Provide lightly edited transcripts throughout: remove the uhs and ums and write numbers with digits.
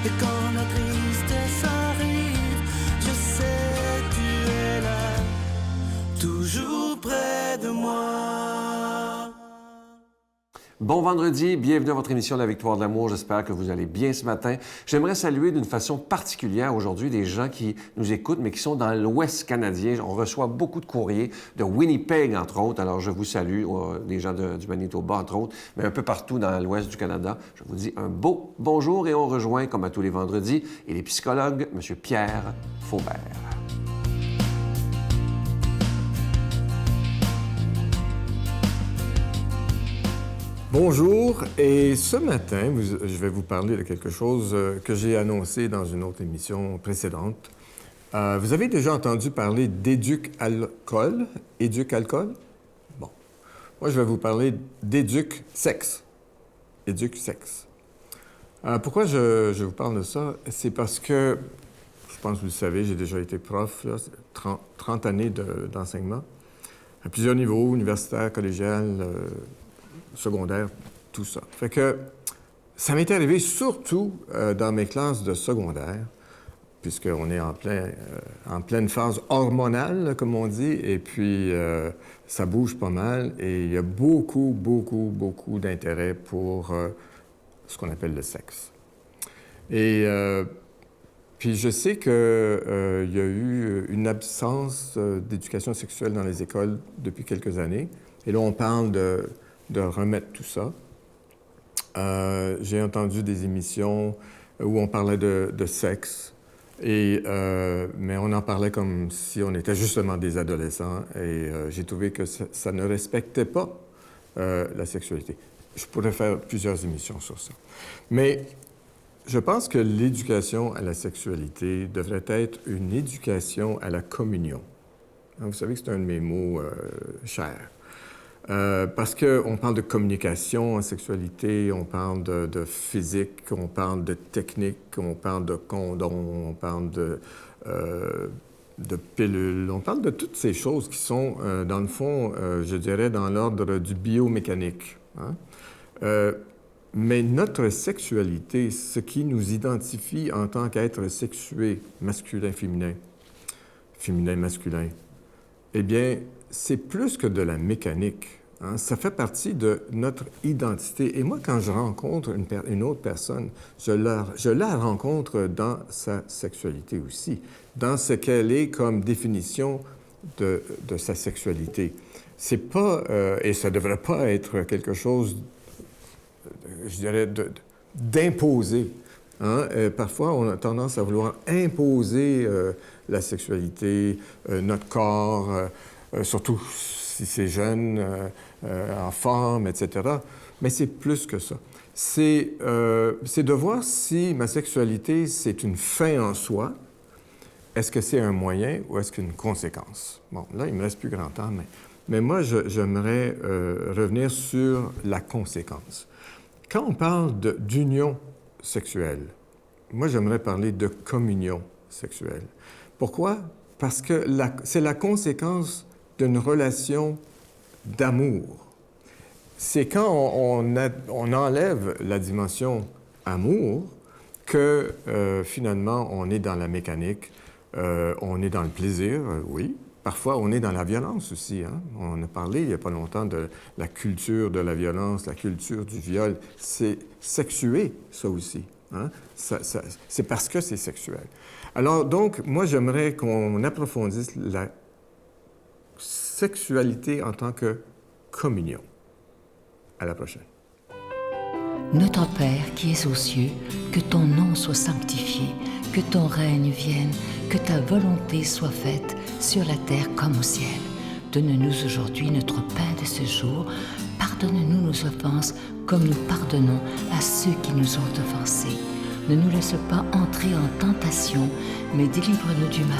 Et quand la tristesse arrive, je sais tu es là, toujours près de moi. Bon vendredi, bienvenue à votre émission La Victoire de l'amour. J'espère que vous allez bien ce matin. J'aimerais saluer d'une façon particulière aujourd'hui des gens qui nous écoutent, mais qui sont dans l'Ouest canadien. On reçoit beaucoup de courriers de Winnipeg, entre autres. Alors, je vous salue, des gens du Manitoba, entre autres, mais un peu partout dans l'Ouest du Canada. Je vous dis un beau bonjour et on rejoint, comme à tous les vendredis, et les psychologues, M. Pierre Faubert. Bonjour, et ce matin, je vais vous parler de quelque chose que j'ai annoncé dans une autre émission précédente. Vous avez déjà entendu parler d'éduc-alcool? Éduc-alcool? Bon. Moi, je vais vous parler d'éduc-sexe. Éduc-sexe. Pourquoi je vous parle de ça? C'est parce que, je pense que vous le savez, j'ai déjà été prof, là, 30 années d'enseignement, à plusieurs niveaux, universitaire, collégial, secondaire, tout ça. Fait que ça m'est arrivé surtout dans mes classes de secondaire, puisqu'on est en pleine phase hormonale, comme on dit, et puis ça bouge pas mal, et il y a beaucoup d'intérêt pour ce qu'on appelle le sexe. Et puis je sais qu'il y a eu une absence d'éducation sexuelle dans les écoles depuis quelques années, et là on parle de remettre tout ça. J'ai entendu des émissions où on parlait de sexe, mais on en parlait comme si on était justement des adolescents, et j'ai trouvé que ça ne respectait pas la sexualité. Je pourrais faire plusieurs émissions sur ça. Mais je pense que l'éducation à la sexualité devrait être une éducation à la communion. Vous savez que c'est un de mes mots chers. Parce qu'on parle de communication en sexualité, on parle de physique, on parle de technique, on parle de condom, on parle de pilules, on parle de toutes ces choses qui sont, dans le fond, je dirais, dans l'ordre du biomécanique. Hein? Mais notre sexualité, ce qui nous identifie en tant qu'être sexué, masculin-féminin, féminin-masculin, eh bien, c'est plus que de la mécanique. Hein? Ça fait partie de notre identité. Et moi, quand je rencontre une autre personne, je la rencontre dans sa sexualité aussi, dans ce qu'elle est comme définition de sa sexualité. C'est pas, et ça devrait pas être quelque chose, je dirais, d'imposer. Hein? Parfois, on a tendance à vouloir imposer la sexualité, notre corps, surtout si c'est jeune, en forme, etc. Mais c'est plus que ça. C'est de voir si ma sexualité, c'est une fin en soi. Est-ce que c'est un moyen ou est-ce qu'une conséquence? Bon, là, il me reste plus grand temps, mais moi, j'aimerais revenir sur la conséquence. Quand on parle d'union sexuelle, moi, j'aimerais parler de communion sexuelle. Pourquoi? Parce que c'est la conséquence d'une relation d'amour. C'est quand on enlève la dimension amour que finalement on est dans la mécanique, on est dans le plaisir, oui. Parfois, on est dans la violence aussi. Hein? On a parlé il n'y a pas longtemps de la culture de la violence, la culture du viol. C'est sexué, ça aussi. Hein? C'est parce que c'est sexuel. Alors, donc, moi, j'aimerais qu'on approfondisse la sexualité en tant que communion. À la prochaine. Notre Père qui es aux cieux, que ton nom soit sanctifié, que ton règne vienne, que ta volonté soit faite sur la terre comme au ciel. Donne-nous aujourd'hui notre pain de ce jour. Pardonne-nous nos offenses comme nous pardonnons à ceux qui nous ont offensés. Ne nous laisse pas entrer en tentation, mais délivre-nous du mal,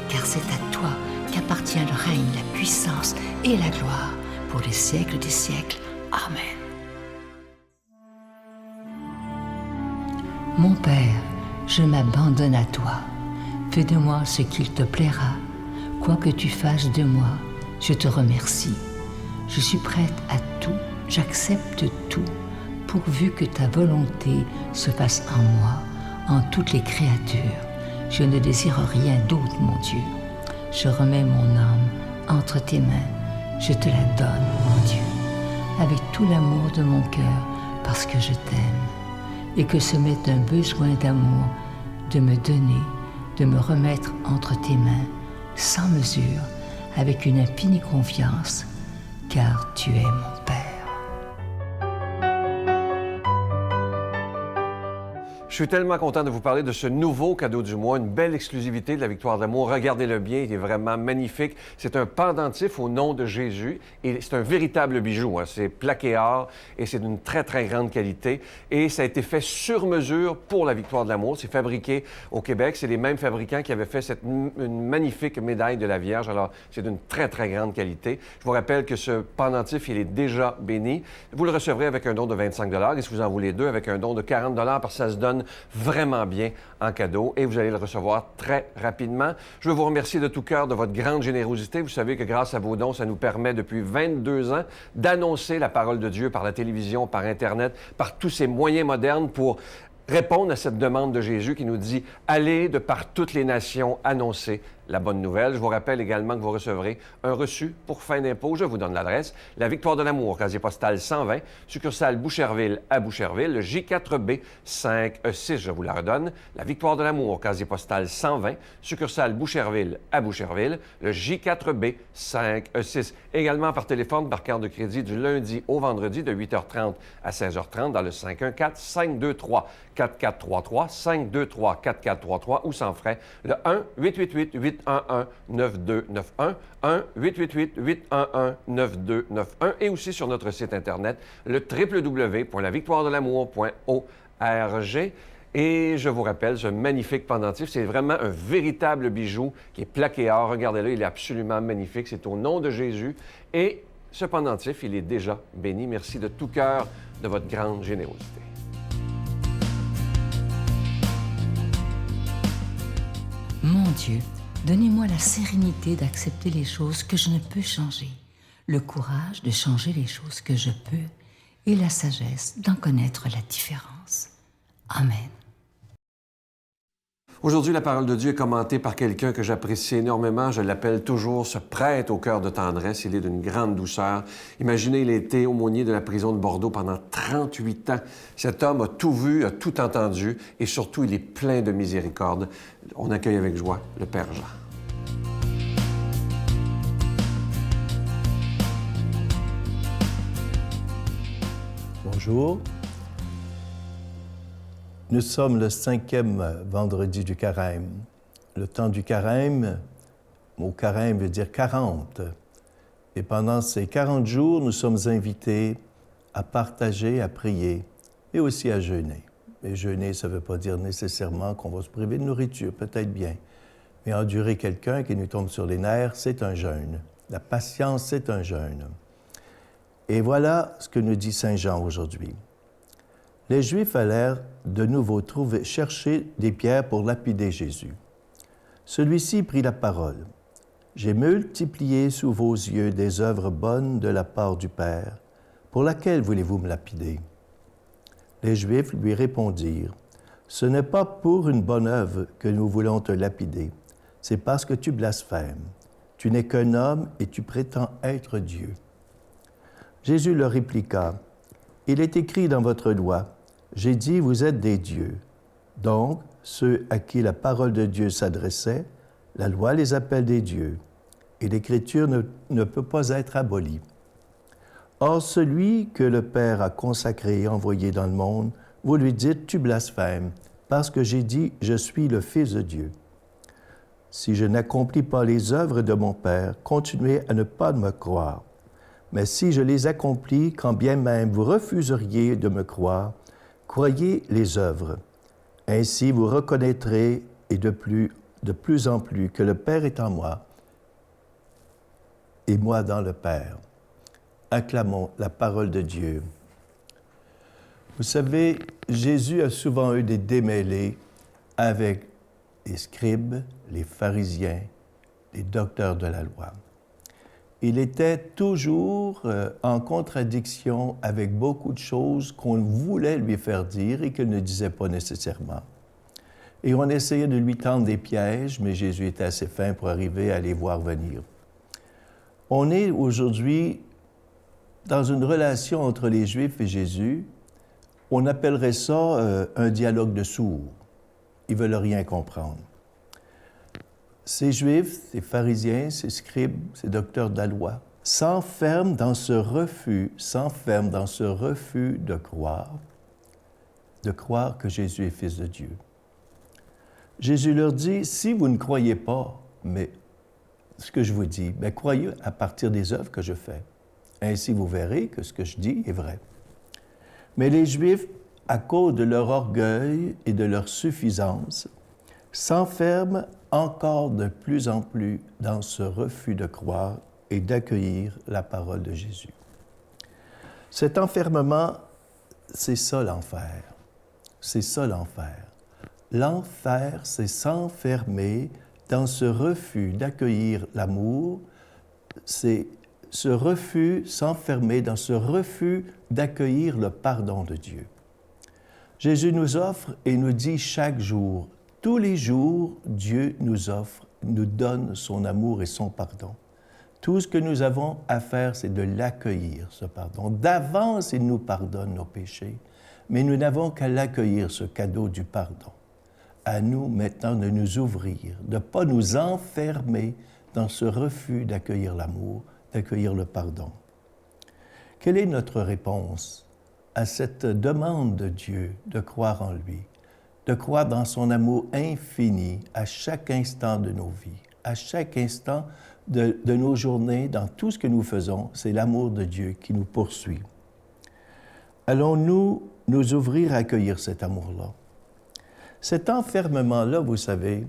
car c'est à toi qu'appartient le règne, la puissance et la gloire pour les siècles des siècles. Amen. Mon Père, je m'abandonne à toi. Fais de moi ce qu'il te plaira. Quoi que tu fasses de moi, je te remercie. Je suis prête à tout, j'accepte tout, pourvu que ta volonté se fasse en moi, en toutes les créatures. Je ne désire rien d'autre, mon Dieu. Je remets mon âme entre tes mains. Je te la donne, mon Dieu, avec tout l'amour de mon cœur, parce que je t'aime, et que ce m'est un besoin d'amour de me donner, de me remettre entre tes mains, sans mesure, avec une infinie confiance, car tu es mon Père. Je suis tellement content de vous parler de ce nouveau cadeau du mois, une belle exclusivité de la Victoire de l'amour. Regardez-le bien, il est vraiment magnifique. C'est un pendentif au nom de Jésus et c'est un véritable bijou. Hein. C'est plaqué or et c'est d'une très, très grande qualité. Et ça a été fait sur mesure pour la Victoire de l'amour. C'est fabriqué au Québec. C'est les mêmes fabricants qui avaient fait une magnifique médaille de la Vierge. Alors, c'est d'une très, très grande qualité. Je vous rappelle que ce pendentif, il est déjà béni. Vous le recevrez avec un don de 25 $ et si vous en voulez deux, avec un don de 40 $ parce que ça se donne vraiment bien en cadeau et vous allez le recevoir très rapidement. Je veux vous remercier de tout cœur de votre grande générosité. Vous savez que grâce à vos dons, ça nous permet depuis 22 ans d'annoncer la parole de Dieu par la télévision, par Internet, par tous ces moyens modernes pour répondre à cette demande de Jésus qui nous dit « Allez de par toutes les nations annoncer la bonne nouvelle ». Je vous rappelle également que vous recevrez un reçu pour fin d'impôt. Je vous donne l'adresse. La Victoire de l'amour, casier postal 120, succursale Boucherville à Boucherville, le J4B 5E6, je vous la redonne. La Victoire de l'amour, casier postal 120, succursale Boucherville à Boucherville, le J4B 5E6. Également par téléphone, par carte de crédit du lundi au vendredi de 8h30 à 16h30 dans le 514-523-4433, 523-4433 ou sans frais, le 1-888-811-9291, 1-888-811-9291 et aussi sur notre site Internet, le www.lavictoiredelamour.org. Et je vous rappelle, ce magnifique pendentif, c'est vraiment un véritable bijou qui est plaqué or. Regardez-le, il est absolument magnifique. C'est au nom de Jésus. Et ce pendentif, il est déjà béni. Merci de tout cœur de votre grande générosité. Mon Dieu, donnez-moi la sérénité d'accepter les choses que je ne peux changer, le courage de changer les choses que je peux et la sagesse d'en connaître la différence. Amen. Aujourd'hui, la parole de Dieu est commentée par quelqu'un que j'apprécie énormément. Je l'appelle toujours ce prêtre au cœur de tendresse. Il est d'une grande douceur. Imaginez, il a été aumônier de la prison de Bordeaux pendant 38 ans. Cet homme a tout vu, a tout entendu et surtout, il est plein de miséricorde. On accueille avec joie le Père Jean. Bonjour. Nous sommes le 5e vendredi du carême. Le temps du carême, le mot carême veut dire 40. Et pendant ces 40 jours, nous sommes invités à partager, à prier et aussi à jeûner. Et jeûner, ça ne veut pas dire nécessairement qu'on va se priver de nourriture, peut-être bien. Mais endurer quelqu'un qui nous tombe sur les nerfs, c'est un jeûne. La patience, c'est un jeûne. Et voilà ce que nous dit Saint Jean aujourd'hui. Les Juifs allèrent de nouveau chercher des pierres pour lapider Jésus. Celui-ci prit la parole. « J'ai multiplié sous vos yeux des œuvres bonnes de la part du Père. Pour laquelle voulez-vous me lapider? » Les Juifs lui répondirent, « Ce n'est pas pour une bonne œuvre que nous voulons te lapider. C'est parce que tu blasphèmes. Tu n'es qu'un homme et tu prétends être Dieu. » Jésus leur répliqua, « Il est écrit dans votre loi, j'ai dit, vous êtes des dieux. Donc, ceux à qui la parole de Dieu s'adressait, la loi les appelle des dieux, et l'Écriture ne peut pas être abolie. Or, celui que le Père a consacré et envoyé dans le monde, vous lui dites, tu blasphèmes, parce que j'ai dit, je suis le Fils de Dieu. Si je n'accomplis pas les œuvres de mon Père, continuez à ne pas me croire. Mais si je les accomplis, quand bien même vous refuseriez de me croire, croyez les œuvres. Ainsi vous reconnaîtrez et de plus en plus que le Père est en moi et moi dans le Père. » Acclamons la parole de Dieu. Vous savez, Jésus a souvent eu des démêlés avec les scribes, les pharisiens, les docteurs de la loi. Il était toujours en contradiction avec beaucoup de choses qu'on voulait lui faire dire et qu'il ne disait pas nécessairement. Et on essayait de lui tendre des pièges, mais Jésus était assez fin pour arriver à les voir venir. On est aujourd'hui dans une relation entre les Juifs et Jésus. On appellerait ça un dialogue de sourds. Ils ne veulent rien comprendre. Ces Juifs, ces pharisiens, ces scribes, ces docteurs de la loi s'enferment dans ce refus de croire que Jésus est Fils de Dieu. Jésus leur dit, si vous ne croyez pas, mais ce que je vous dis, bien, croyez à partir des œuvres que je fais. Ainsi, vous verrez que ce que je dis est vrai. Mais les Juifs, à cause de leur orgueil et de leur suffisance, s'enferment encore de plus en plus dans ce refus de croire et d'accueillir la parole de Jésus. Cet enfermement, c'est ça l'enfer. C'est ça l'enfer. L'enfer, c'est s'enfermer dans ce refus d'accueillir l'amour, c'est ce refus, s'enfermer dans ce refus d'accueillir le pardon de Dieu. Jésus nous offre et nous dit chaque jour, tous les jours, Dieu nous offre, nous donne son amour et son pardon. Tout ce que nous avons à faire, c'est de l'accueillir, ce pardon. D'avance, il nous pardonne nos péchés, mais nous n'avons qu'à l'accueillir, ce cadeau du pardon. À nous maintenant de nous ouvrir, de ne pas nous enfermer dans ce refus d'accueillir l'amour, d'accueillir le pardon. Quelle est notre réponse à cette demande de Dieu de croire en lui, de croire dans son amour infini à chaque instant de nos vies, à chaque instant de nos journées, dans tout ce que nous faisons, c'est l'amour de Dieu qui nous poursuit. Allons-nous nous ouvrir à accueillir cet amour-là? Cet enfermement-là, vous savez,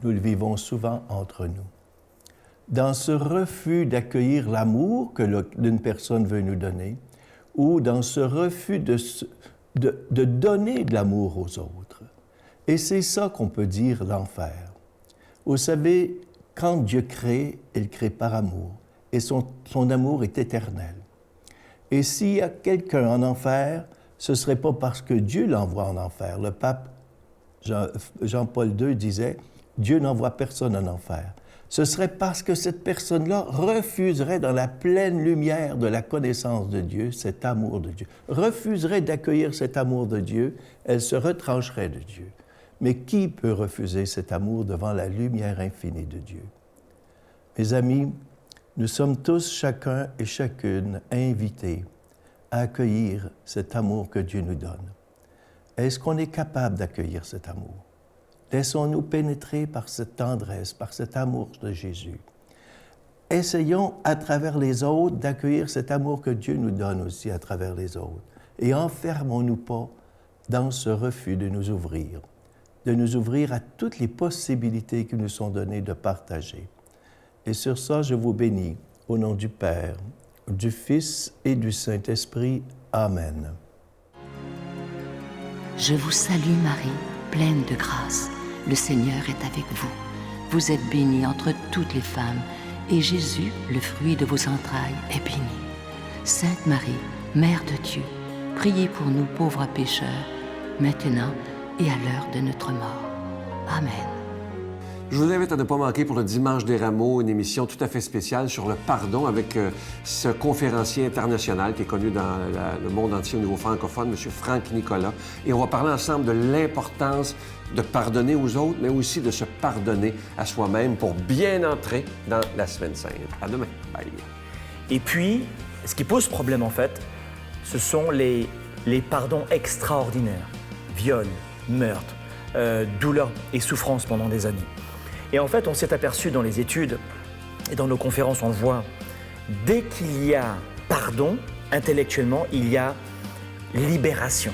nous le vivons souvent entre nous. Dans ce refus d'accueillir l'amour que une personne veut nous donner, ou dans ce refus de donner de l'amour aux autres. Et c'est ça qu'on peut dire l'enfer. Vous savez, quand Dieu crée, il crée par amour, et son amour est éternel. Et s'il y a quelqu'un en enfer, ce ne serait pas parce que Dieu l'envoie en enfer. Le pape Jean-Paul II disait « Dieu n'envoie personne en enfer ». Ce serait parce que cette personne-là refuserait dans la pleine lumière de la connaissance de Dieu, cet amour de Dieu, refuserait d'accueillir cet amour de Dieu, elle se retrancherait de Dieu. Mais qui peut refuser cet amour devant la lumière infinie de Dieu? Mes amis, nous sommes tous, chacun et chacune, invités à accueillir cet amour que Dieu nous donne. Est-ce qu'on est capable d'accueillir cet amour? Laissons-nous pénétrer par cette tendresse, par cet amour de Jésus. Essayons, à travers les autres, d'accueillir cet amour que Dieu nous donne aussi à travers les autres. Et enfermons-nous pas dans ce refus de nous ouvrir à toutes les possibilités qui nous sont données de partager. Et sur ça, je vous bénis, au nom du Père, du Fils et du Saint-Esprit. Amen. Je vous salue Marie, pleine de grâce. Le Seigneur est avec vous. Vous êtes bénie entre toutes les femmes, et Jésus, le fruit de vos entrailles, est béni. Sainte Marie, Mère de Dieu, priez pour nous pauvres pécheurs, maintenant et à l'heure de notre mort. Amen. Je vous invite à ne pas manquer pour le Dimanche des Rameaux, une émission tout à fait spéciale sur le pardon avec ce conférencier international qui est connu dans le monde entier au niveau francophone, M. Franck Nicolas. Et on va parler ensemble de l'importance de pardonner aux autres, mais aussi de se pardonner à soi-même pour bien entrer dans la Semaine Sainte. À demain. Bye. Et puis, ce qui pose problème en fait, ce sont les pardons extraordinaires. Viol, meurtre, douleur et souffrance pendant des années. Et en fait, on s'est aperçu dans les études et dans nos conférences, on le voit, dès qu'il y a pardon, intellectuellement, il y a libération.